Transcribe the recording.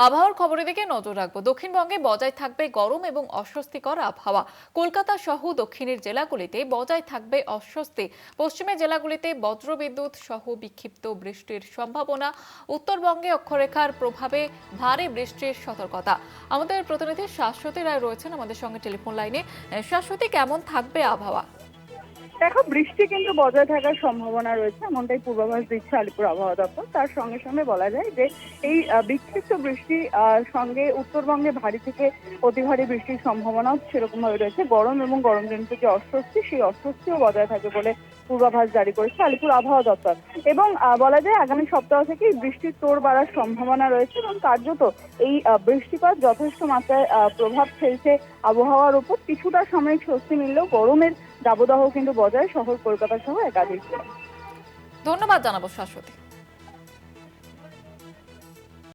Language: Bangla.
আবহাওয়ার খবরের দিকে নজর রাখবো। দক্ষিণবঙ্গে বজায় থাকবে গরম এবং অস্বস্তিকর আবহাওয়া। কলকাতা সহ দক্ষিণের জেলাগুলিতে বজায় থাকবে অস্বস্তি। পশ্চিমের জেলাগুলিতে বজ্রবিদ্যুৎ সহ বিক্ষিপ্ত বৃষ্টির সম্ভাবনা। উত্তরবঙ্গে অক্ষরেখার প্রভাবে ভারী বৃষ্টির সতর্কতা। আমাদের প্রতিনিধি শাশ্বতী রায় রয়েছেন আমাদের সঙ্গে টেলিফোন লাইনে। শাশ্বতী, কেমন থাকবে আবহাওয়া? দেখো, বৃষ্টি কিন্তু বজায় থাকার সম্ভাবনা রয়েছে, এমনটাই পূর্বাভাস দিচ্ছে আলিপুর আবহাওয়া দপ্তর। তার সঙ্গে সঙ্গে বলা যায় যে এই বিক্ষিপ্ত বৃষ্টি সঙ্গে উত্তরবঙ্গে ভারী থেকে অতি ভারী বৃষ্টির সম্ভাবনাও সেরকম ভাবে রয়েছে। গরম এবং গরমজনিত যে অস্বস্তি, সেই অস্বস্তিও বজায় থাকে বলে পূর্বাভাস জারি করেছে আলিপুর আবহাওয়া দপ্তর। এবং বলা যায় আগামী সপ্তাহ থেকে বৃষ্টির তোড় বাড়ার সম্ভাবনা রয়েছে এবং কার্যত এই বৃষ্টিপাত যথেষ্ট মাত্রায় প্রভাব ফেলছে আবহাওয়ার উপর। কিছুটা সাময়িক স্বস্তি মিললেও গরমের দাবদাহ কিন্তু বজায় শহর কলকাতা সহ একাধিক। ধন্যবাদ জানাবো শাশ্বতী।